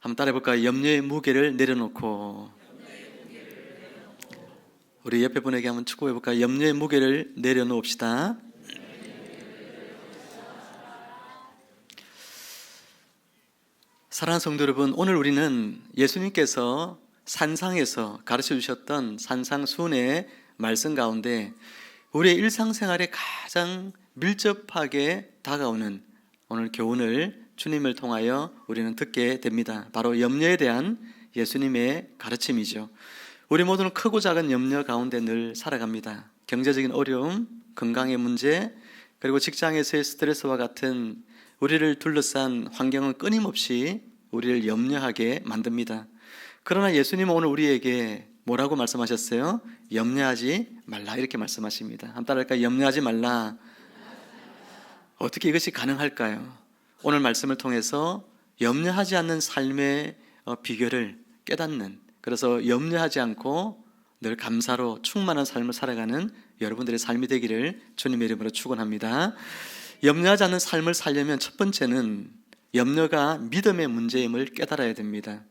한번 따라해볼까요? 염려의 무게를 내려놓고. 우리 옆에 분에게 한번 축구해볼까요? 염려의 무게를 내려놓읍시다. 사랑하는 성도 여러분, 오늘 우리는 예수님께서 산상에서 가르쳐 주셨던 산상수훈의 말씀 가운데 우리의 일상생활에 가장 밀접하게 다가오는 오늘 교훈을 주님을 통하여 우리는 듣게 됩니다. 바로 염려에 대한 예수님의 가르침이죠. 우리 모두는 크고 작은 염려 가운데 늘 살아갑니다. 경제적인 어려움, 건강의 문제, 그리고 직장에서의 스트레스와 같은 우리를 둘러싼 환경은 끊임없이 우리를 염려하게 만듭니다. 그러나 예수님은 오늘 우리에게 뭐라고 말씀하셨어요? 염려하지 말라, 이렇게 말씀하십니다. 한번 따라할까요? 염려하지 말라. 어떻게 이것이 가능할까요? 오늘 말씀을 통해서 염려하지 않는 삶의 비결을 깨닫는, 그래서 염려하지 않고 늘 감사로 충만한 삶을 살아가는 여러분들의 삶이 되기를 주님의 이름으로 축원합니다. 염려하지 않는 삶을 살려면 첫 번째는 염려가 믿음의 문제임을 깨달아야 됩니다.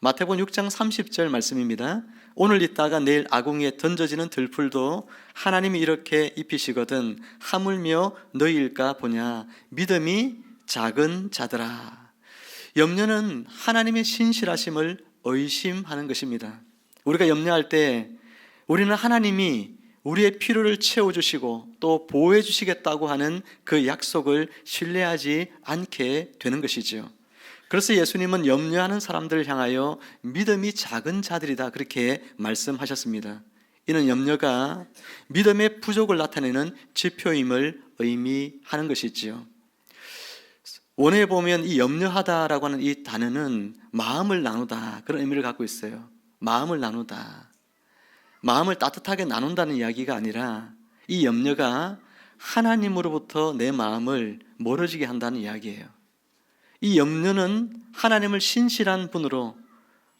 마태복음 6장 30절 말씀입니다. 오늘 있다가 내일 아궁이에 던져지는 들풀도 하나님이 이렇게 입히시거든 하물며 너희일까 보냐. 믿음이 작은 자들아. 염려는 하나님의 신실하심을 의심하는 것입니다. 우리가 염려할 때 우리는 하나님이 우리의 필요를 채워주시고 또 보호해 주시겠다고 하는 그 약속을 신뢰하지 않게 되는 것이지요. 그래서 예수님은 염려하는 사람들을 향하여 믿음이 작은 자들이다, 그렇게 말씀하셨습니다. 이는 염려가 믿음의 부족을 나타내는 지표임을 의미하는 것이지요. 원어에 보면 이 염려하다라고 하는 이 단어는 마음을 나누다, 그런 의미를 갖고 있어요. 마음을 나누다, 마음을 따뜻하게 나눈다는 이야기가 아니라 이 염려가 하나님으로부터 내 마음을 멀어지게 한다는 이야기예요. 이 염려는 하나님을 신실한 분으로,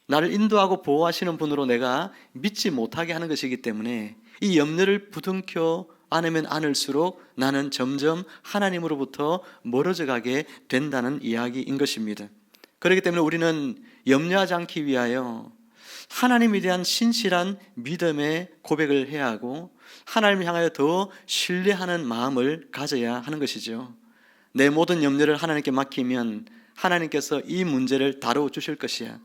나를 인도하고 보호하시는 분으로 내가 믿지 못하게 하는 것이기 때문에 이 염려를 부둥켜 안으면 안을수록 나는 점점 하나님으로부터 멀어져 가게 된다는 이야기인 것입니다. 그렇기 때문에 우리는 염려하지 않기 위하여 하나님에 대한 신실한 믿음의 고백을 해야 하고 하나님을 향하여 더 신뢰하는 마음을 가져야 하는 것이죠. 내 모든 염려를 하나님께 맡기면 하나님께서 이 문제를 다루어 주실 것이야.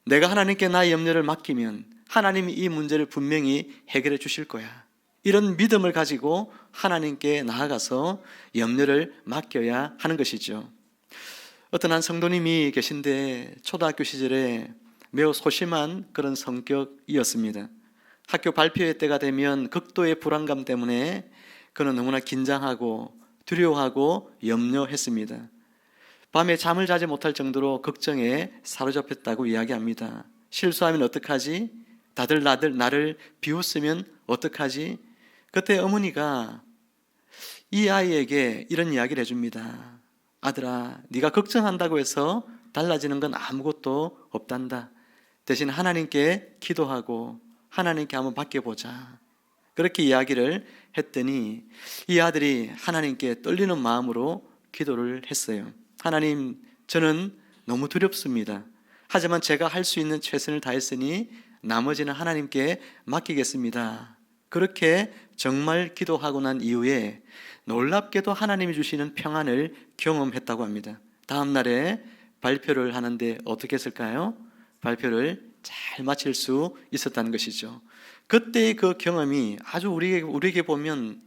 내가 하나님께 나의 염려를 맡기면 하나님이 이 문제를 분명히 해결해 주실 거야. 이런 믿음을 가지고 하나님께 나아가서 염려를 맡겨야 하는 것이죠. 어떤 한 성도님이 계신데 초등학교 시절에 매우 소심한 그런 성격이었습니다. 학교 발표회 때가 되면 극도의 불안감 때문에 그는 너무나 긴장하고 두려워하고 염려했습니다. 밤에 잠을 자지 못할 정도로 걱정에 사로잡혔다고 이야기합니다. 실수하면 어떡하지? 다들 나를 비웃으면 어떡하지? 그때 어머니가 이 아이에게 이런 이야기를 해줍니다. 아들아, 네가 걱정한다고 해서 달라지는 건 아무것도 없단다. 대신 하나님께 기도하고 하나님께 한번 맡겨보자. 그렇게 이야기를 했더니 이 아들이 하나님께 떨리는 마음으로 기도를 했어요. 하나님, 저는 너무 두렵습니다. 하지만 제가 할 수 있는 최선을 다했으니 나머지는 하나님께 맡기겠습니다. 그렇게 정말 기도하고 난 이후에 놀랍게도 하나님이 주시는 평안을 경험했다고 합니다. 다음 날에 발표를 하는데 어떻게 했을까요? 발표를 잘 마칠 수 있었다는 것이죠. 그때의 그 경험이 아주 우리에게 보면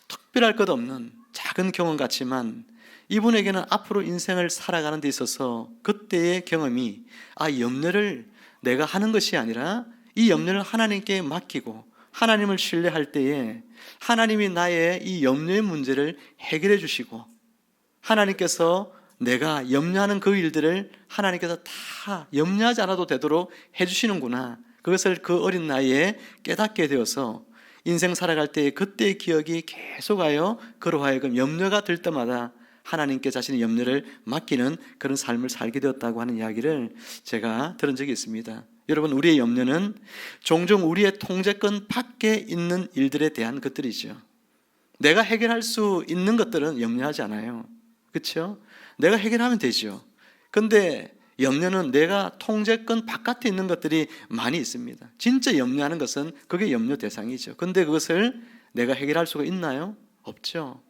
특별할 것 없는 작은 경험 같지만 이분에게는 앞으로 인생을 살아가는 데 있어서 그때의 경험이 염려를 내가 하는 것이 아니라 이 염려를 하나님께 맡기고 하나님을 신뢰할 때에 하나님이 나의 이 염려의 문제를 해결해 주시고 하나님께서 내가 염려하는 그 일들을 하나님께서 다 염려하지 않아도 되도록 해주시는구나. 그것을 그 어린 나이에 깨닫게 되어서 인생 살아갈 때 그때의 기억이 계속하여 그로 하여금 염려가 들 때마다 하나님께 자신의 염려를 맡기는 그런 삶을 살게 되었다고 하는 이야기를 제가 들은 적이 있습니다. 여러분, 우리의 염려는 종종 우리의 통제권 밖에 있는 일들에 대한 것들이죠. 내가 해결할 수 있는 것들은 염려하지 않아요. 그렇죠? 내가 해결하면 되죠. 그런데 염려는 내가 통제권 바깥에 있는 것들이 많이 있습니다. 진짜 염려하는 것은 그게 염려 대상이죠. 근데 그것을 내가 해결할 수가 있나요? 없죠.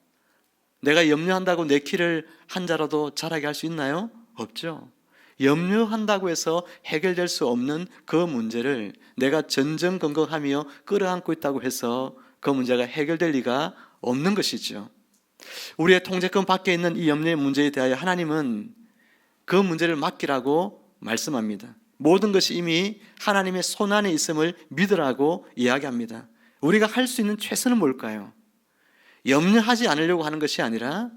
내가 염려한다고 내 키를 한 자라도 자라게 할 수 있나요? 없죠. 염려한다고 해서 해결될 수 없는 그 문제를 내가 전전긍긍하며 끌어안고 있다고 해서 그 문제가 해결될 리가 없는 것이죠. 우리의 통제권 밖에 있는 이 염려의 문제에 대하여 하나님은 그 문제를 맡기라고 말씀합니다. 모든 것이 이미 하나님의 손안에 있음을 믿으라고 이야기합니다. 우리가 할 수 있는 최선은 뭘까요? 염려하지 않으려고 하는 것이 아니라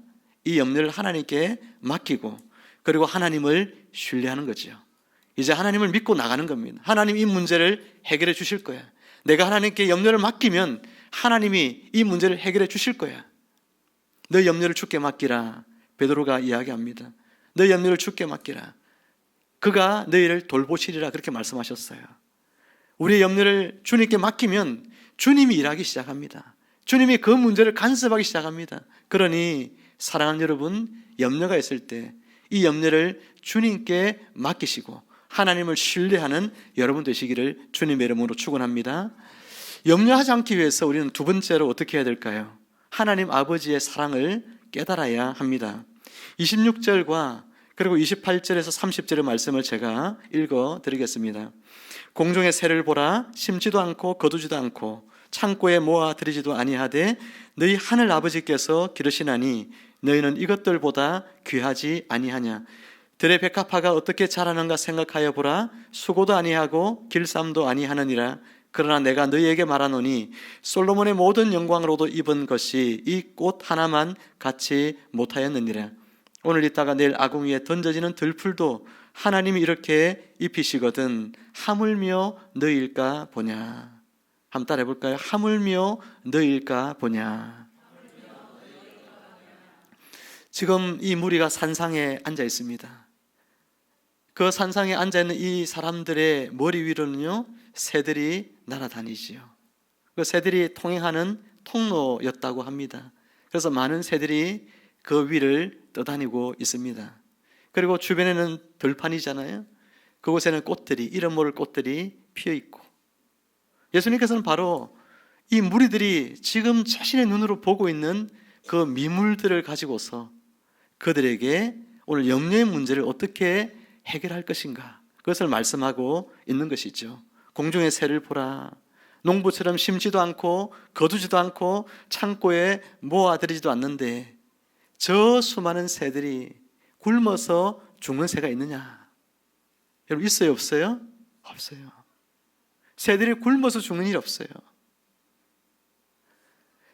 이 염려를 하나님께 맡기고 그리고 하나님을 신뢰하는 거죠. 이제 하나님을 믿고 나가는 겁니다. 하나님 이 문제를 해결해 주실 거야. 내가 하나님께 염려를 맡기면 하나님이 이 문제를 해결해 주실 거야. 너 염려를 주께 맡기라. 베드로가 이야기합니다. 너 염려를 주께 맡기라. 그가 너희를 돌보시리라 그렇게 말씀하셨어요. 우리의 염려를 주님께 맡기면 주님이 일하기 시작합니다. 주님이 그 문제를 간섭하기 시작합니다. 그러니 사랑하는 여러분, 염려가 있을 때 이 염려를 주님께 맡기시고 하나님을 신뢰하는 여러분 되시기를 주님의 이름으로 축원합니다. 염려하지 않기 위해서 우리는 두 번째로 어떻게 해야 될까요? 하나님 아버지의 사랑을 깨달아야 합니다. 26절과 그리고 28절에서 30절의 말씀을 제가 읽어 드리겠습니다. 공중의 새를 보라. 심지도 않고 거두지도 않고 창고에 모아 들이지도 아니하되 너희 하늘 아버지께서 기르시나니 너희는 이것들보다 귀하지 아니하냐. 들의 백합화가 어떻게 자라는가 생각하여 보라. 수고도 아니하고 길쌈도 아니하느니라. 그러나 내가 너희에게 말하노니 솔로몬의 모든 영광으로도 입은 것이 이 꽃 하나만 같이 못하였느니라. 오늘 있다가 내일 아궁 위에 던져지는 들풀도 하나님이 이렇게 입히시거든 하물며 너희일까 보냐. 한번 따라해 볼까요? 하물며 너희일까 보냐. 지금 이 무리가 산상에 앉아 있습니다. 그 산상에 앉아 있는 이 사람들의 머리 위로는요 새들이 날아다니지요. 그 새들이 통행하는 통로였다고 합니다. 그래서 많은 새들이 그 위를 떠다니고 있습니다. 그리고 주변에는 들판이잖아요. 그곳에는 꽃들이, 이름 모를 꽃들이 피어 있고, 예수님께서는 바로 이 무리들이 지금 자신의 눈으로 보고 있는 그 미물들을 가지고서 그들에게 오늘 염려의 문제를 어떻게 해결할 것인가, 그것을 말씀하고 있는 것이죠. 공중의 새를 보라. 농부처럼 심지도 않고 거두지도 않고 창고에 모아들이지도 않는데 저 수많은 새들이 굶어서 죽는 새가 있느냐? 여러분 있어요 없어요? 없어요. 새들이 굶어서 죽는 일이 없어요.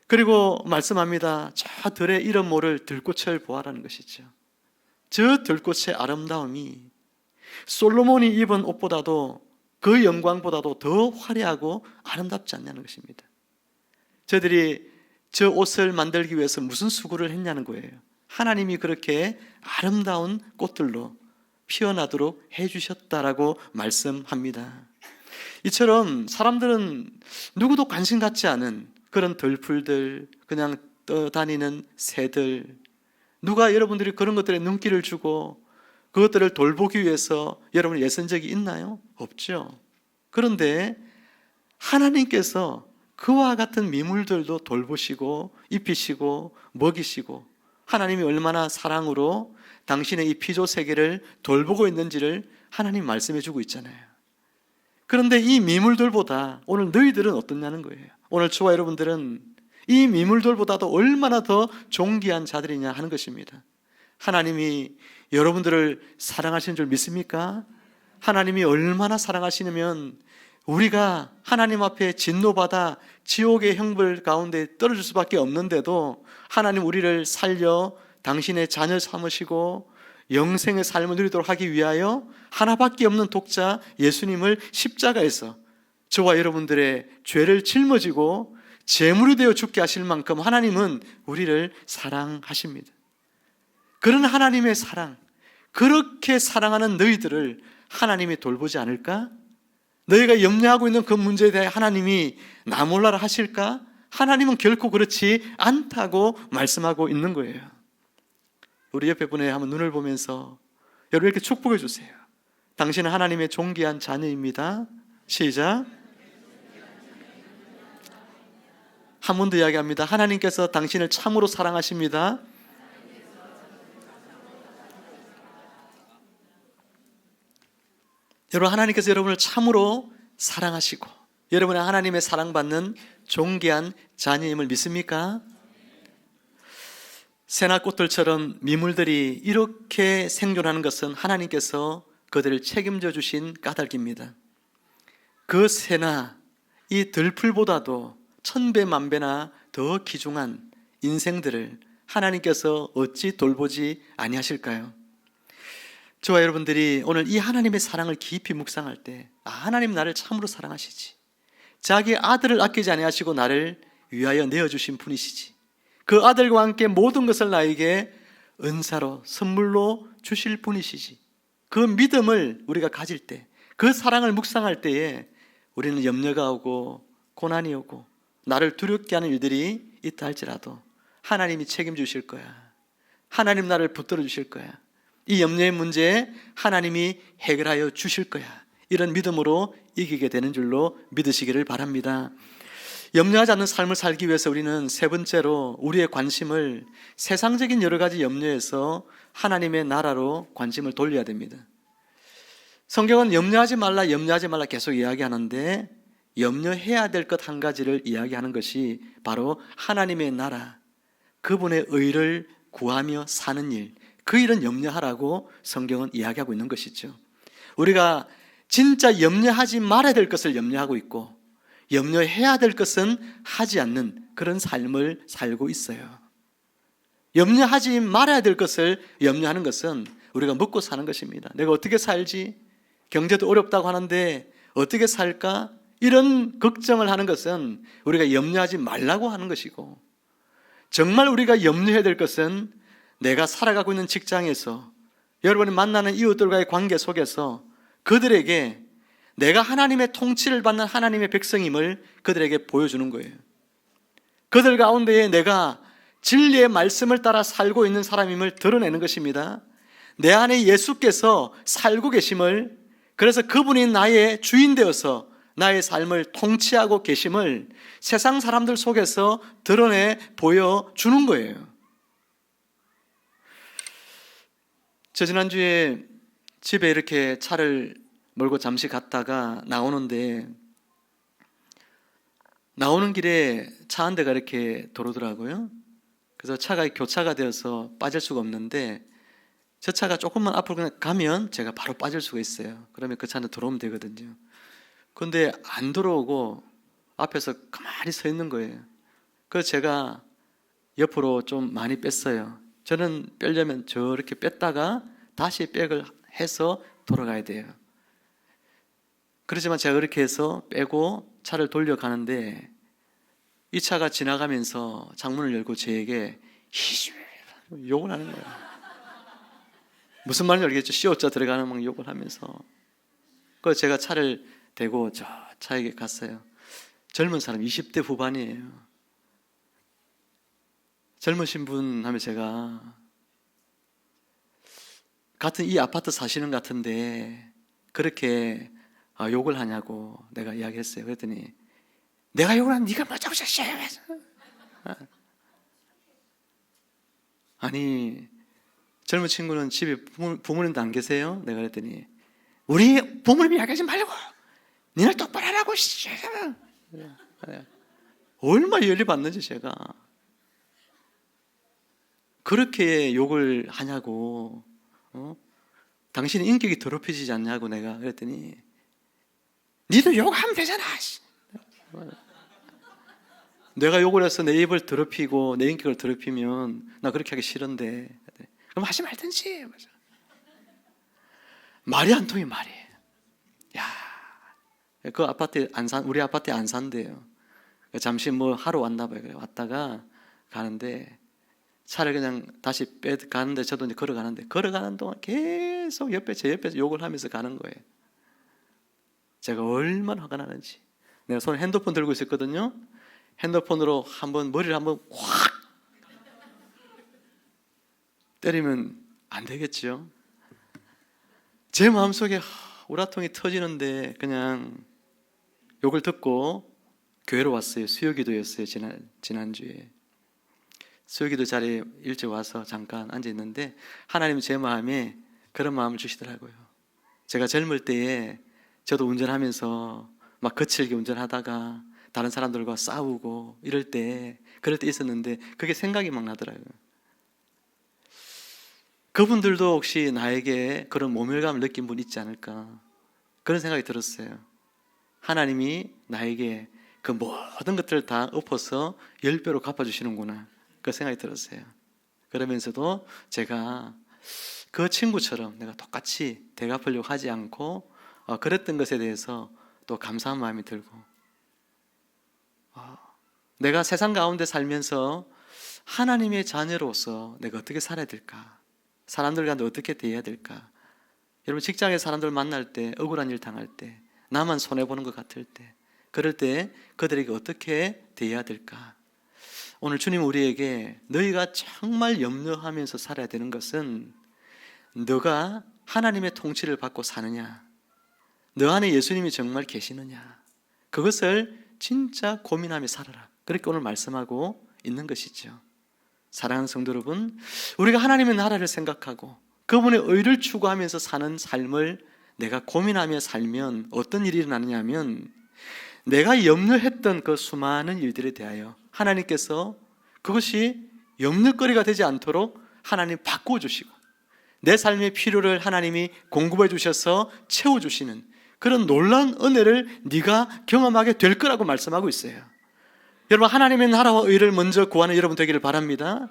그리고 말씀합니다. 저 들의 이름 모를 들꽃을 보아라는 것이죠. 저 들꽃의 아름다움이 솔로몬이 입은 옷보다도 그 영광보다도 더 화려하고 아름답지 않냐는 것입니다. 저들이 저 옷을 만들기 위해서 무슨 수고를 했냐는 거예요. 하나님이 그렇게 아름다운 꽃들로 피어나도록 해주셨다라고 말씀합니다. 이처럼 사람들은 누구도 관심 갖지 않은 그런 들풀들, 그냥 떠다니는 새들, 누가 여러분들이 그런 것들에 눈길을 주고 그것들을 돌보기 위해서 여러분이 애쓴 적이 있나요? 없죠. 그런데 하나님께서 그와 같은 미물들도 돌보시고 입히시고 먹이시고 하나님이 얼마나 사랑으로 당신의 이 피조 세계를 돌보고 있는지를 하나님 말씀해 주고 있잖아요. 그런데 이 미물들보다 오늘 너희들은 어떻냐는 거예요. 오늘 저와 여러분들은 이 미물들보다도 얼마나 더 존귀한 자들이냐 하는 것입니다. 하나님이 여러분들을 사랑하시는 줄 믿습니까? 하나님이 얼마나 사랑하시냐면 우리가 하나님 앞에 진노받아 지옥의 형벌 가운데 떨어질 수밖에 없는데도 하나님 우리를 살려 당신의 자녀 삼으시고 영생의 삶을 누리도록 하기 위하여 하나밖에 없는 독자 예수님을 십자가에서 저와 여러분들의 죄를 짊어지고 제물이 되어 죽게 하실 만큼 하나님은 우리를 사랑하십니다. 그런 하나님의 사랑, 그렇게 사랑하는 너희들을 하나님이 돌보지 않을까? 너희가 염려하고 있는 그 문제에 대해 하나님이 나 몰라라 하실까? 하나님은 결코 그렇지 않다고 말씀하고 있는 거예요. 우리 옆에 분에 한번 눈을 보면서 여러분 이렇게 축복해 주세요. 당신은 하나님의 존귀한 자녀입니다. 시작. 한 번 더 이야기합니다. 하나님께서 당신을 참으로 사랑하십니다. 여러분, 하나님께서 여러분을 참으로 사랑하시고 여러분의 하나님의 사랑받는 존귀한 자녀임을 믿습니까? 새나 꽃들처럼 미물들이 이렇게 생존하는 것은 하나님께서 그들을 책임져 주신 까닭입니다. 그 새나 이 들풀보다도 천배 만배나 더 귀중한 인생들을 하나님께서 어찌 돌보지 아니하실까요? 저와 여러분들이 오늘 이 하나님의 사랑을 깊이 묵상할 때, 하나님 나를 참으로 사랑하시지, 자기 아들을 아끼지 아니하시고 나를 위하여 내어주신 분이시지, 그 아들과 함께 모든 것을 나에게 은사로 선물로 주실 분이시지, 그 믿음을 우리가 가질 때, 그 사랑을 묵상할 때에 우리는 염려가 오고 고난이 오고 나를 두렵게 하는 일들이 있다 할지라도 하나님이 책임주실 거야. 하나님 나를 붙들어 주실 거야. 이 염려의 문제에 하나님이 해결하여 주실 거야. 이런 믿음으로 이기게 되는 줄로 믿으시기를 바랍니다. 염려하지 않는 삶을 살기 위해서 우리는 세 번째로 우리의 관심을 세상적인 여러 가지 염려에서 하나님의 나라로 관심을 돌려야 됩니다. 성경은 염려하지 말라, 염려하지 말라 계속 이야기하는데 염려해야 될 것 한 가지를 이야기하는 것이 바로 하나님의 나라, 그분의 의를 구하며 사는 일, 그 일은 염려하라고 성경은 이야기하고 있는 것이죠. 우리가 진짜 염려하지 말아야 될 것을 염려하고 있고 염려해야 될 것은 하지 않는 그런 삶을 살고 있어요. 염려하지 말아야 될 것을 염려하는 것은 우리가 먹고 사는 것입니다. 내가 어떻게 살지? 경제도 어렵다고 하는데 어떻게 살까? 이런 걱정을 하는 것은 우리가 염려하지 말라고 하는 것이고, 정말 우리가 염려해야 될 것은 내가 살아가고 있는 직장에서, 여러분이 만나는 이웃들과의 관계 속에서 그들에게 내가 하나님의 통치를 받는 하나님의 백성임을 그들에게 보여주는 거예요. 그들 가운데에 내가 진리의 말씀을 따라 살고 있는 사람임을 드러내는 것입니다. 내 안에 예수께서 살고 계심을, 그래서 그분이 나의 주인 되어서 나의 삶을 통치하고 계심을 세상 사람들 속에서 드러내 보여주는 거예요. 저 지난주에 집에 이렇게 차를 몰고 잠시 갔다가 나오는데, 나오는 길에 차 한 대가 이렇게 들어오더라고요. 그래서 차가 교차가 되어서 빠질 수가 없는데, 저 차가 조금만 앞으로 그냥 가면 제가 바로 빠질 수가 있어요. 그러면 그 차는 들어오면 되거든요. 그런데 안 들어오고 앞에서 가만히 서 있는 거예요. 그래서 제가 옆으로 좀 많이 뺐어요. 저는 빼려면 저렇게 뺐다가 다시 백을 해서 돌아가야 돼요. 그렇지만 제가 그렇게 해서 빼고 차를 돌려가는데, 이 차가 지나가면서 창문을 열고 저에게 욕을 하는 거예요. 무슨 말인지 알겠죠? C자 들어가는 막 욕을 하면서. 그래서 제가 차를 대고 저 차에게 갔어요. 젊은 사람 20대 후반이에요. 젊으신 분 하면 제가, 같은 이 아파트 사시는 것 같은데 그렇게 욕을 하냐고 내가 이야기했어요. 그랬더니 내가 욕을 하면 네가 뭐라고 셨어요? 아니, 젊은 친구는 집에 부모님도 안 계세요? 내가 그랬더니 우리 부모님 이야기하지 말고 니네 똑바로 하라고. 얼마나 열리 받는지 제가. 그렇게 욕을 하냐고. 당신의 인격이 더럽혀지지 않냐고 내가 그랬더니 니도 욕하면 되잖아. 내가 욕을 해서 내 입을 더럽히고 내 인격을 더럽히면 나 그렇게 하기 싫은데, 그럼 하지 말든지. 말이 안 통해, 말이. 야, 그 아파트에 우리 아파트에 안 산대요. 잠시 뭐 하러 왔나 봐요. 왔다가 가는데 차를 그냥 다시 가는데 저도 이제 걸어가는 동안 계속 제 옆에서 욕을 하면서 가는 거예요. 제가 얼마나 화가 나는지. 내가 손에 핸드폰 들고 있었거든요. 핸드폰으로 머리를 한번 확 때리면 안 되겠죠. 제 마음속에 우라통이 터지는데 그냥 욕을 듣고 교회로 왔어요. 수요기도였어요. 지난주에 수요기도 자리에 일찍 와서 잠깐 앉아있는데 하나님은 제 마음에 그런 마음을 주시더라고요. 제가 젊을 때에 저도 운전하면서 막 거칠게 운전하다가 다른 사람들과 싸우고 그럴 때 있었는데 그게 생각이 막 나더라고요. 그분들도 혹시 나에게 그런 모멸감을 느낀 분 있지 않을까, 그런 생각이 들었어요. 하나님이 나에게 그 모든 것들을 다 엎어서 10배로 갚아주시는구나, 그 생각이 들었어요. 그러면서도 제가 그 친구처럼 내가 똑같이 되갚으려고 하지 않고 그랬던 것에 대해서 또 감사한 마음이 들고, 내가 세상 가운데 살면서 하나님의 자녀로서 내가 어떻게 살아야 될까, 사람들과 어떻게 대해야 될까. 여러분, 직장에 사람들 만날 때, 억울한 일 당할 때, 나만 손해보는 것 같을 때, 그럴 때 그들에게 어떻게 대해야 될까. 오늘 주님 우리에게 너희가 정말 염려하면서 살아야 되는 것은 너가 하나님의 통치를 받고 사느냐, 너 안에 예수님이 정말 계시느냐, 그것을 진짜 고민하며 살아라, 그렇게 오늘 말씀하고 있는 것이죠. 사랑하는 성도 여러분, 우리가 하나님의 나라를 생각하고 그분의 의를 추구하면서 사는 삶을 내가 고민하며 살면 어떤 일이 일어나느냐 하면, 내가 염려했던 그 수많은 일들에 대하여 하나님께서 그것이 염려거리가 되지 않도록 하나님 바꿔주시고, 내 삶의 필요를 하나님이 공급해 주셔서 채워주시는 그런 놀라운 은혜를 네가 경험하게 될 거라고 말씀하고 있어요. 여러분, 하나님의 나라와 의를 먼저 구하는 여러분 되기를 바랍니다.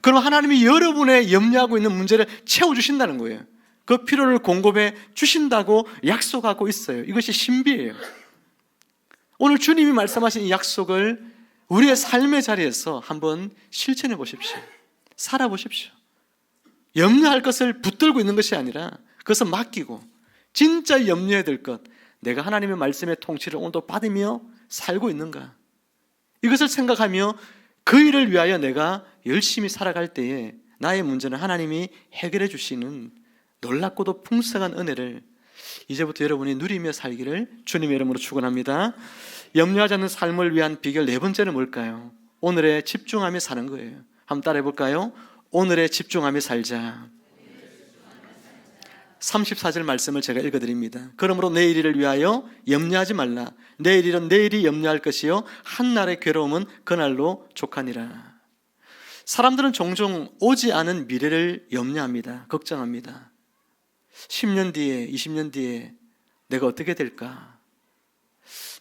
그럼 하나님이 여러분의 염려하고 있는 문제를 채워주신다는 거예요. 그 필요를 공급해 주신다고 약속하고 있어요. 이것이 신비예요. 오늘 주님이 말씀하신 이 약속을 우리의 삶의 자리에서 한번 실천해 보십시오. 살아보십시오. 염려할 것을 붙들고 있는 것이 아니라 그것을 맡기고, 진짜 염려해야 될 것, 내가 하나님의 말씀의 통치를 오늘도 받으며 살고 있는가, 이것을 생각하며 그 일을 위하여 내가 열심히 살아갈 때에 나의 문제는 하나님이 해결해 주시는 놀랍고도 풍성한 은혜를 이제부터 여러분이 누리며 살기를 주님의 이름으로 축원합니다. 염려하지 않는 삶을 위한 비결 4번째는 뭘까요? 오늘에 집중하며 사는 거예요. 한번 따라해 볼까요? 오늘에 집중하며 살자. 34절 말씀을 제가 읽어드립니다. 그러므로 내일 일을 위하여 염려하지 말라. 내일 일은 내일이 염려할 것이요 한날의 괴로움은 그날로 족하니라. 사람들은 종종 오지 않은 미래를 염려합니다. 걱정합니다. 10년 뒤에, 20년 뒤에 내가 어떻게 될까?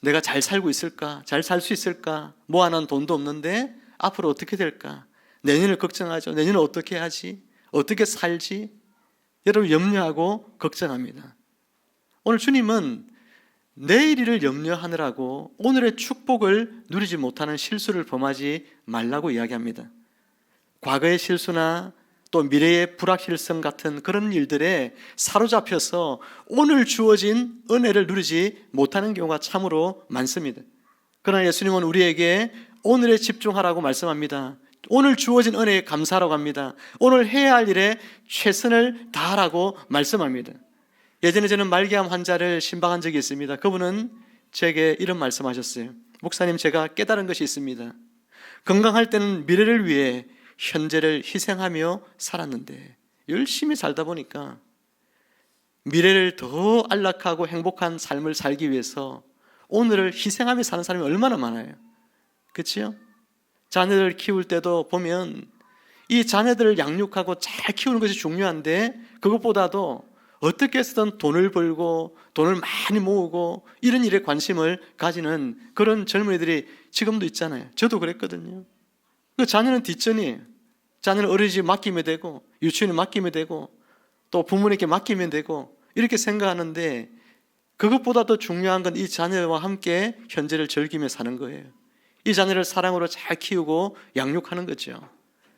내가 잘 살고 있을까? 잘 살 수 있을까? 모아놓은 돈도 없는데 앞으로 어떻게 될까? 내년을 걱정하죠. 내년을 어떻게 하지? 어떻게 살지? 여러분, 염려하고 걱정합니다. 오늘 주님은 내일 일을 염려하느라고 오늘의 축복을 누리지 못하는 실수를 범하지 말라고 이야기합니다. 과거의 실수나 또 미래의 불확실성 같은 그런 일들에 사로잡혀서 오늘 주어진 은혜를 누리지 못하는 경우가 참으로 많습니다. 그러나 예수님은 우리에게 오늘에 집중하라고 말씀합니다. 오늘 주어진 은혜에 감사하라고 합니다. 오늘 해야 할 일에 최선을 다하라고 말씀합니다. 예전에 저는 말기암 환자를 신방한 적이 있습니다. 그분은 제게 이런 말씀하셨어요. 목사님, 제가 깨달은 것이 있습니다. 건강할 때는 미래를 위해 현재를 희생하며 살았는데 열심히 살다 보니까 미래를 더 안락하고 행복한 삶을 살기 위해서 오늘을 희생하며 사는 사람이 얼마나 많아요. 그렇죠? 자녀를 키울 때도 보면 이 자녀들을 양육하고 잘 키우는 것이 중요한데, 그것보다도 어떻게 해서든 돈을 벌고 돈을 많이 모으고 이런 일에 관심을 가지는 그런 젊은이들이 지금도 있잖아요. 저도 그랬거든요. 그 자녀는 뒷전이에요. 자녀는 어린이집 맡기면 되고 유치원에 맡기면 되고 또 부모님께 맡기면 되고 이렇게 생각하는데, 그것보다 더 중요한 건 이 자녀와 함께 현재를 즐기며 사는 거예요. 이 자녀를 사랑으로 잘 키우고 양육하는 거죠.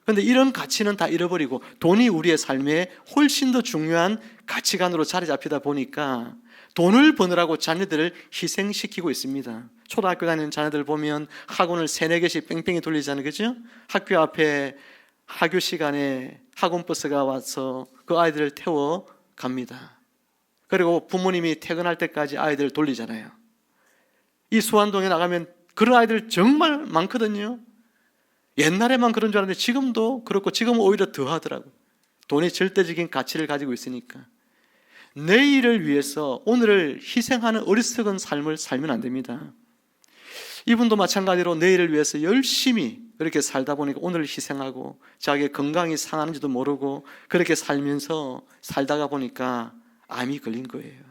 그런데 이런 가치는 다 잃어버리고 돈이 우리의 삶에 훨씬 더 중요한 가치관으로 자리 잡히다 보니까 돈을 버느라고 자녀들을 희생시키고 있습니다. 초등학교 다니는 자녀들 보면 학원을 3-4개씩 뺑뺑이 돌리잖아요. 그죠? 학교 앞에 학교 시간에 학원버스가 와서 그 아이들을 태워 갑니다. 그리고 부모님이 퇴근할 때까지 아이들 돌리잖아요. 이 수안동에 나가면 그런 아이들 정말 많거든요. 옛날에만 그런 줄 알았는데 지금도 그렇고 지금은 오히려 더 하더라고요. 돈이 절대적인 가치를 가지고 있으니까. 내일을 위해서 오늘을 희생하는 어리석은 삶을 살면 안 됩니다. 이분도 마찬가지로 내일을 위해서 열심히 그렇게 살다 보니까 오늘을 희생하고 자기의 건강이 상하는지도 모르고 그렇게 살다가 보니까 암이 걸린 거예요.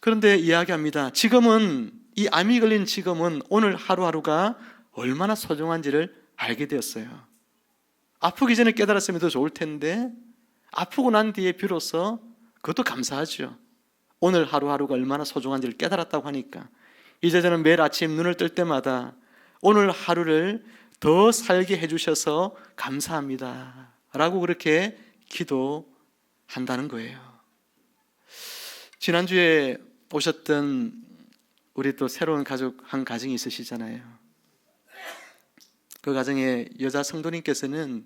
그런데 이야기합니다. 지금은 이 암이 걸린 지금은 오늘 하루하루가 얼마나 소중한지를 알게 되었어요. 아프기 전에 깨달았으면 더 좋을 텐데 아프고 난 뒤에 비로소 그것도 감사하죠. 오늘 하루하루가 얼마나 소중한지를 깨달았다고 하니까 이제 저는 매일 아침 눈을 뜰 때마다 오늘 하루를 더 살게 해주셔서 감사합니다 라고 그렇게 기도한다는 거예요. 지난주에 오셨던 우리 또 새로운 가족 한 가정이 있으시잖아요. 그 가정의 여자 성도님께서는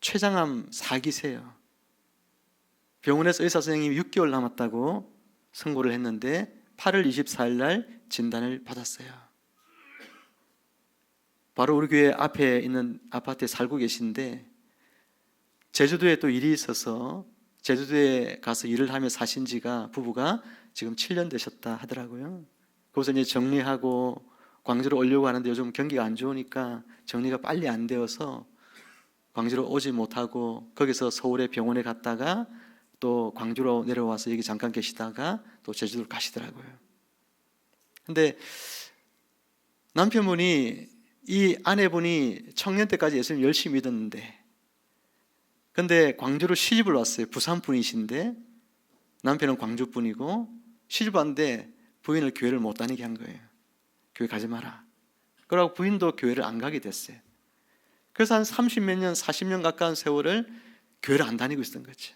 췌장암 4기세요. 병원에서 의사 선생님이 6개월 남았다고 선고를 했는데 8월 24일 날 진단을 받았어요. 바로 우리 교회 앞에 있는 아파트에 살고 계신데 제주도에 또 일이 있어서 제주도에 가서 일을 하며 사신 지가 부부가 지금 7년 되셨다 하더라고요. 거기서 이제 정리하고 광주로 오려고 하는데 요즘 경기가 안 좋으니까 정리가 빨리 안 되어서 광주로 오지 못하고 거기서 서울의 병원에 갔다가 또 광주로 내려와서 여기 잠깐 계시다가 또 제주도로 가시더라고요. 근데 남편분이 이 아내분이 청년 때까지 예수님 열심히 믿었는데 근데 광주로 시집을 왔어요. 부산 분이신데 남편은 광주 분이고 시집 왔는데 부인을 교회를 못 다니게 한 거예요. 교회 가지 마라. 그러고 부인도 교회를 안 가게 됐어요. 그래서 한 30몇 년, 40년 가까운 세월을 교회를 안 다니고 있었던 거죠.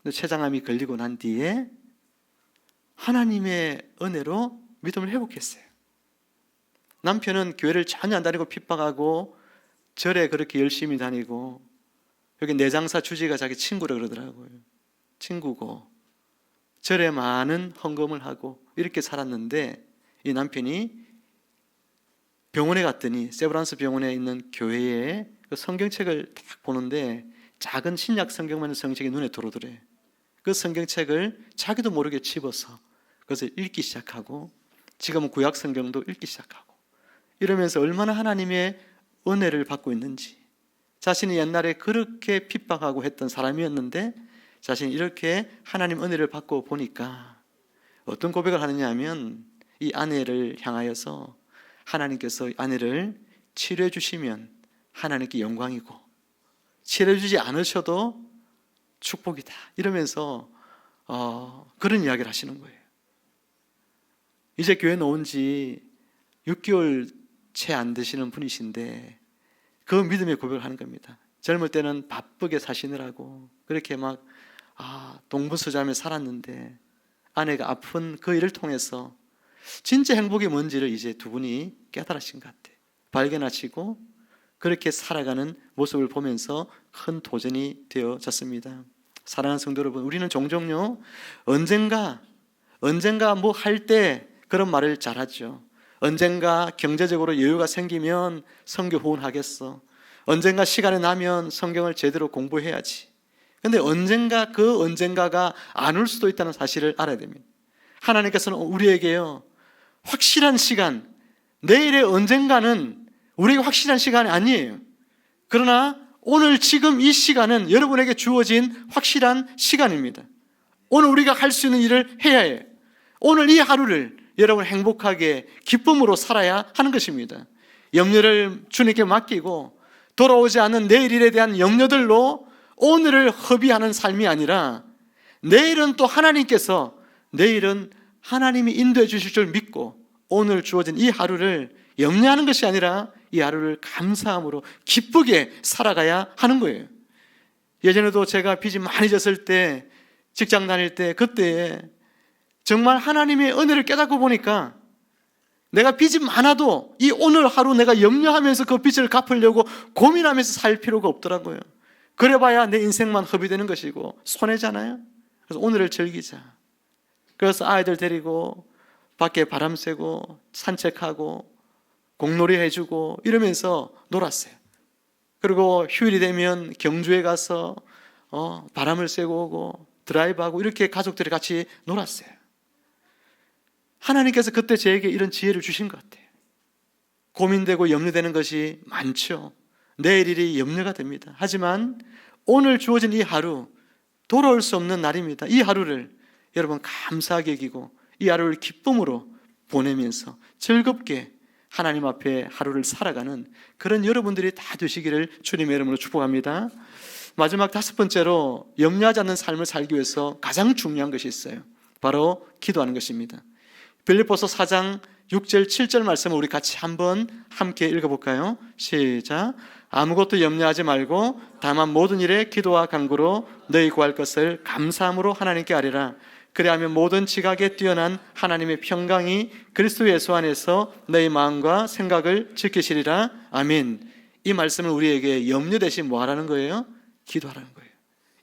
근데 췌장암이 걸리고 난 뒤에 하나님의 은혜로 믿음을 회복했어요. 남편은 교회를 전혀 안 다니고 핍박하고 절에 그렇게 열심히 다니고 여기 내장사 주지가 자기 친구라 그러더라고요. 친구고 절에 많은 헌금을 하고 이렇게 살았는데 이 남편이 병원에 갔더니 세브란스 병원에 있는 교회에 그 성경책을 딱 보는데 작은 신약 성경만 있는 성경책이 눈에 들어오더래. 그 성경책을 자기도 모르게 집어서 그것을 읽기 시작하고 지금은 구약 성경도 읽기 시작하고 이러면서 얼마나 하나님의 은혜를 받고 있는지 자신이 옛날에 그렇게 핍박하고 했던 사람이었는데 자신이 이렇게 하나님 은혜를 받고 보니까 어떤 고백을 하느냐 하면 이 아내를 향하여서 하나님께서 아내를 치료해 주시면 하나님께 영광이고 치료해 주지 않으셔도 축복이다 이러면서 그런 이야기를 하시는 거예요. 이제 교회 나온 지 6개월 채 안 되시는 분이신데 그 믿음의 고백을 하는 겁니다. 젊을 때는 바쁘게 사시느라고 그렇게 막 동분서주하며 살았는데 아내가 아픈 그 일을 통해서 진짜 행복이 뭔지를 이제 두 분이 깨달으신 것 같아요. 발견하시고 그렇게 살아가는 모습을 보면서 큰 도전이 되어졌습니다. 사랑하는 성도 여러분, 우리는 종종요 언젠가 뭐 할 때 그런 말을 잘하죠. 언젠가 경제적으로 여유가 생기면 선교 후원하겠어. 언젠가 시간이 나면 성경을 제대로 공부해야지. 근데 언젠가 그 언젠가가 안 올 수도 있다는 사실을 알아야 됩니다. 하나님께서는 우리에게요 확실한 시간, 내일의 언젠가는 우리에게 확실한 시간이 아니에요. 그러나 오늘 지금 이 시간은 여러분에게 주어진 확실한 시간입니다. 오늘 우리가 할 수 있는 일을 해야 해요. 오늘 이 하루를 여러분 행복하게 기쁨으로 살아야 하는 것입니다. 염려를 주님께 맡기고 돌아오지 않는 내일 일에 대한 염려들로 오늘을 허비하는 삶이 아니라 내일은 또 하나님께서 내일은 하나님이 인도해 주실 줄 믿고 오늘 주어진 이 하루를 염려하는 것이 아니라 이 하루를 감사함으로 기쁘게 살아가야 하는 거예요. 예전에도 제가 빚이 많이 졌을 때 직장 다닐 때 그때 정말 하나님의 은혜를 깨닫고 보니까 내가 빚이 많아도 이 오늘 하루 내가 염려하면서 그 빚을 갚으려고 고민하면서 살 필요가 없더라고요. 그래봐야 내 인생만 허비되는 것이고 손해잖아요. 그래서 오늘을 즐기자. 그래서 아이들 데리고 밖에 바람 쐬고 산책하고 공놀이 해주고 이러면서 놀았어요. 그리고 휴일이 되면 경주에 가서 바람을 쐬고 오고 드라이브하고 이렇게 가족들이 같이 놀았어요. 하나님께서 그때 저에게 이런 지혜를 주신 것 같아요. 고민되고 염려되는 것이 많죠. 내일 일이 염려가 됩니다. 하지만 오늘 주어진 이 하루, 돌아올 수 없는 날입니다. 이 하루를 여러분 감사하게 여기고 이 하루를 기쁨으로 보내면서 즐겁게 하나님 앞에 하루를 살아가는 그런 여러분들이 다 되시기를 주님의 이름으로 축복합니다. 마지막 5번째로 염려하지 않는 삶을 살기 위해서 가장 중요한 것이 있어요. 바로 기도하는 것입니다. 빌립보서 4장 6절 7절 말씀을 우리 같이 한번 함께 읽어볼까요? 시작. 아무것도 염려하지 말고 다만 모든 일에 기도와 간구로 너희 구할 것을 감사함으로 하나님께 아뢰라. 그리하면 모든 지각에 뛰어난 하나님의 평강이 그리스도 예수 안에서 너희 마음과 생각을 지키시리라. 아멘. 이 말씀은 우리에게 염려 대신 뭐 하라는 거예요? 기도하라는 거예요.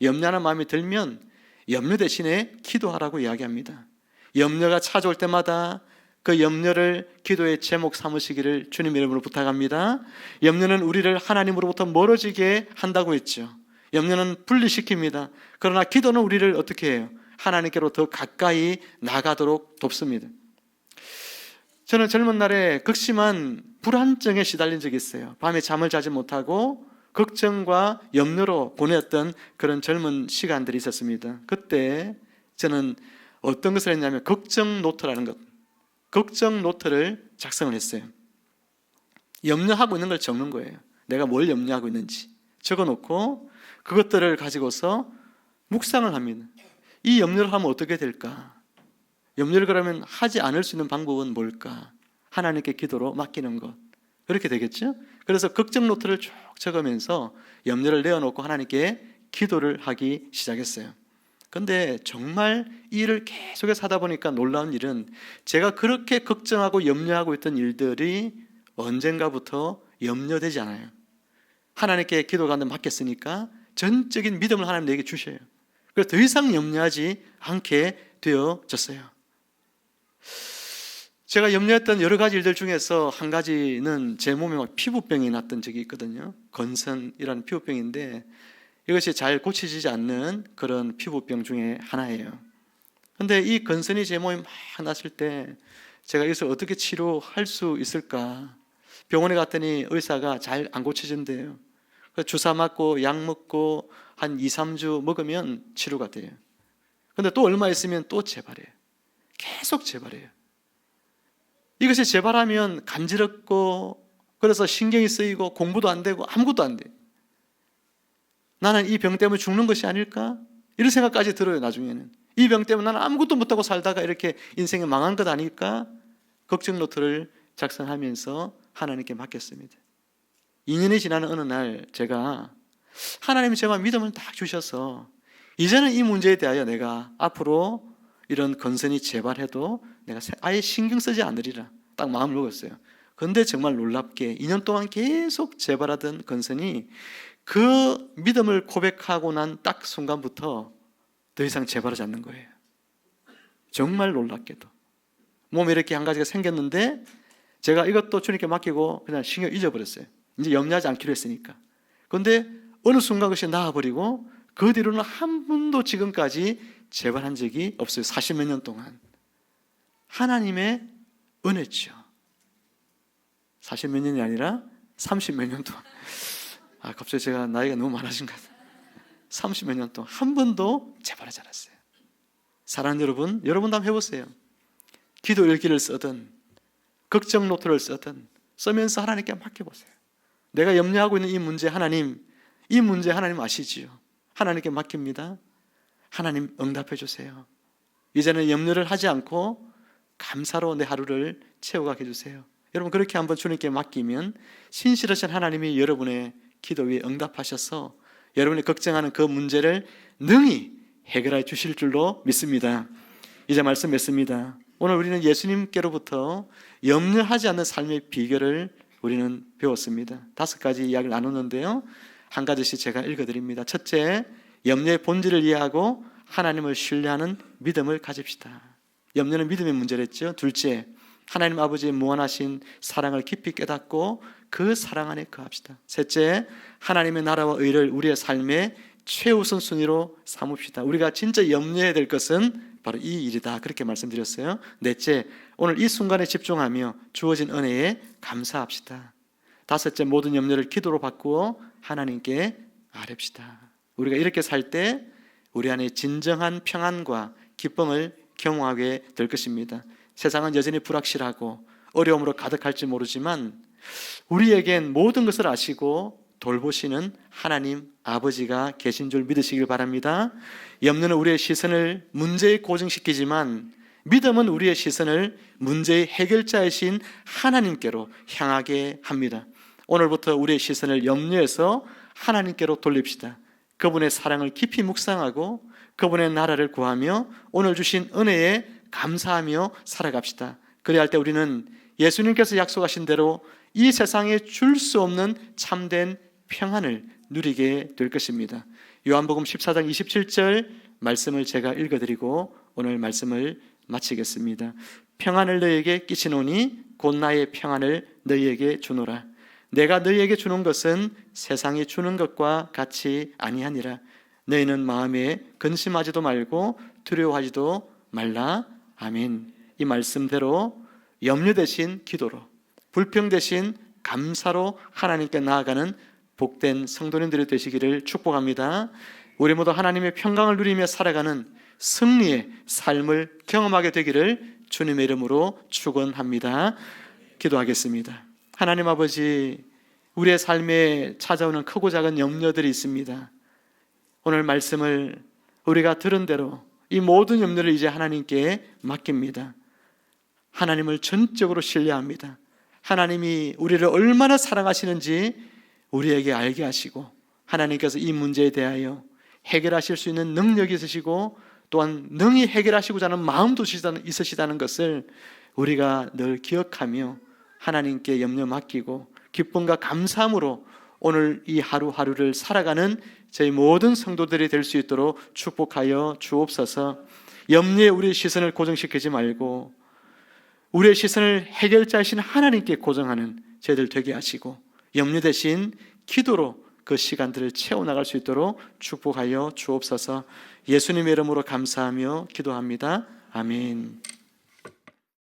염려하는 마음이 들면 염려 대신에 기도하라고 이야기합니다. 염려가 찾아올 때마다 그 염려를 기도의 제목 삼으시기를 주님 이름으로 부탁합니다. 염려는 우리를 하나님으로부터 멀어지게 한다고 했죠. 염려는 분리시킵니다. 그러나 기도는 우리를 어떻게 해요? 하나님께로 더 가까이 나가도록 돕습니다. 저는 젊은 날에 극심한 불안증에 시달린 적이 있어요. 밤에 잠을 자지 못하고 걱정과 염려로 보냈던 그런 젊은 시간들이 있었습니다. 그때 저는 어떤 것을 했냐면 걱정 노트라는 것, 걱정 노트를 작성을 했어요. 염려하고 있는 걸 적는 거예요. 내가 뭘 염려하고 있는지 적어놓고 그것들을 가지고서 묵상을 합니다. 이 염려를 하면 어떻게 될까? 염려를 그러면 하지 않을 수 있는 방법은 뭘까? 하나님께 기도로 맡기는 것. 그렇게 되겠죠? 그래서 걱정 노트를 쭉 적으면서 염려를 내어놓고 하나님께 기도를 하기 시작했어요. 그런데 정말 이 일을 계속해서 하다 보니까 놀라운 일은 제가 그렇게 걱정하고 염려하고 있던 일들이 언젠가부터 염려되지 않아요. 하나님께 기도가 맡겼으니까 전적인 믿음을 하나님 내게 주셔요. 그래서 더 이상 염려하지 않게 되어졌어요. 제가 염려했던 여러 가지 일들 중에서 한 가지는 제 몸에 막 피부병이 났던 적이 있거든요. 건선이라는 피부병인데 이것이 잘 고쳐지지 않는 그런 피부병 중에 하나예요. 그런데 이 건선이 제 몸에 막 났을 때 제가 이것을 어떻게 치료할 수 있을까? 병원에 갔더니 의사가 잘 안 고쳐진대요. 주사 맞고 약 먹고 한 2, 3주 먹으면 치료가 돼요. 그런데 또 얼마 있으면 또 재발해요. 계속 재발해요. 이것이 재발하면 간지럽고 그래서 신경이 쓰이고 공부도 안 되고 아무것도 안 돼요. 나는 이 병 때문에 죽는 것이 아닐까? 이런 생각까지 들어요. 나중에는 이 병 때문에 나는 아무것도 못하고 살다가 이렇게 인생이 망한 것 아닐까? 걱정 노트를 작성하면서 하나님께 맡겼습니다. 2년이 지나는 어느 날 제가 하나님이 저만 믿음을 딱 주셔서 이제는 이 문제에 대하여 내가 앞으로 이런 건선이 재발해도 내가 아예 신경 쓰지 않으리라 딱 마음을 먹었어요. 그런데 정말 놀랍게 2년 동안 계속 재발하던 건선이 그 믿음을 고백하고 난 딱 순간부터 더 이상 재발하지 않는 거예요. 정말 놀랍게도 몸에 이렇게 한 가지가 생겼는데 제가 이것도 주님께 맡기고 그냥 신경 잊어버렸어요. 이제 염려하지 않기로 했으니까. 그런데 어느 순간 그것이 나아버리고 그 뒤로는 한 번도 지금까지 재발한 적이 없어요. 40몇 년 동안. 하나님의 은혜죠. 40몇 년이 아니라 30몇 년 동안. 갑자기 제가 나이가 너무 많아진 것 같아요. 30몇 년 동안 한 번도 재발하지 않았어요. 사랑하는 여러분, 여러분도 한번 해보세요. 기도 일기를 쓰든 걱정 노트를 쓰든 쓰면서 하나님께 맡겨보세요. 내가 염려하고 있는 이 문제 하나님 아시지요? 하나님께 맡깁니다. 하나님 응답해 주세요. 이제는 염려를 하지 않고 감사로 내 하루를 채워가게 해주세요. 여러분 그렇게 한번 주님께 맡기면 신실하신 하나님이 여러분의 기도 위에 응답하셔서 여러분이 걱정하는 그 문제를 능히 해결해 주실 줄로 믿습니다. 이제 말씀 맺습니다. 오늘 우리는 예수님께로부터 염려하지 않는 삶의 비결을 우리는 배웠습니다. 5가지 이야기를 나눴는데요. 한 가지씩 제가 읽어드립니다. 첫째, 염려의 본질을 이해하고 하나님을 신뢰하는 믿음을 가집시다. 염려는 믿음의 문제랬죠. 둘째, 하나님 아버지의 무한하신 사랑을 깊이 깨닫고 그 사랑 안에 거합시다. 셋째, 하나님의 나라와 의를 우리의 삶의 최우선 순위로 삼읍시다. 우리가 진짜 염려해야 될 것은 바로 이 일이다. 그렇게 말씀드렸어요. 넷째, 오늘 이 순간에 집중하며 주어진 은혜에 감사합시다. 다섯째, 모든 염려를 기도로 바꾸어 하나님께 아뢰읍시다. 우리가 이렇게 살 때 우리 안에 진정한 평안과 기쁨을 경험하게 될 것입니다. 세상은 여전히 불확실하고 어려움으로 가득할지 모르지만 우리에겐 모든 것을 아시고 돌보시는 하나님 아버지가 계신 줄 믿으시길 바랍니다. 염려는 우리의 시선을 문제에 고정시키지만 믿음은 우리의 시선을 문제의 해결자이신 하나님께로 향하게 합니다. 오늘부터 우리의 시선을 염려에서 하나님께로 돌립시다. 그분의 사랑을 깊이 묵상하고 그분의 나라를 구하며 오늘 주신 은혜에 감사하며 살아갑시다. 그래야 할 때 우리는 예수님께서 약속하신 대로 이 세상에 줄 수 없는 참된 평안을 누리게 될 것입니다. 요한복음 14장 27절 말씀을 제가 읽어드리고 오늘 말씀을 마치겠습니다. 평안을 너희에게 끼치노니 곧 나의 평안을 너희에게 주노라. 내가 너희에게 주는 것은 세상이 주는 것과 같이 아니하니라. 너희는 마음에 근심하지도 말고 두려워하지도 말라. 아멘. 이 말씀대로 염려 대신 기도로, 불평 대신 감사로 하나님께 나아가는 복된 성도님들이 되시기를 축복합니다. 우리 모두 하나님의 평강을 누리며 살아가는 승리의 삶을 경험하게 되기를 주님의 이름으로 축원합니다. 기도하겠습니다. 하나님 아버지, 우리의 삶에 찾아오는 크고 작은 염려들이 있습니다. 오늘 말씀을 우리가 들은 대로 이 모든 염려를 이제 하나님께 맡깁니다. 하나님을 전적으로 신뢰합니다. 하나님이 우리를 얼마나 사랑하시는지 우리에게 알게 하시고 하나님께서 이 문제에 대하여 해결하실 수 있는 능력이 있으시고 또한 능히 해결하시고자 하는 마음도 있으시다는 것을 우리가 늘 기억하며 하나님께 염려 맡기고 기쁨과 감사함으로 오늘 이 하루하루를 살아가는 저희 모든 성도들이 될 수 있도록 축복하여 주옵소서. 염려에 우리의 시선을 고정시키지 말고 우리의 시선을 해결자이신 하나님께 고정하는 저희들 되게 하시고 염려 대신 기도로 그 시간들을 채워나갈 수 있도록 축복하여 주옵소서. 예수님의 이름으로 감사하며 기도합니다. 아멘.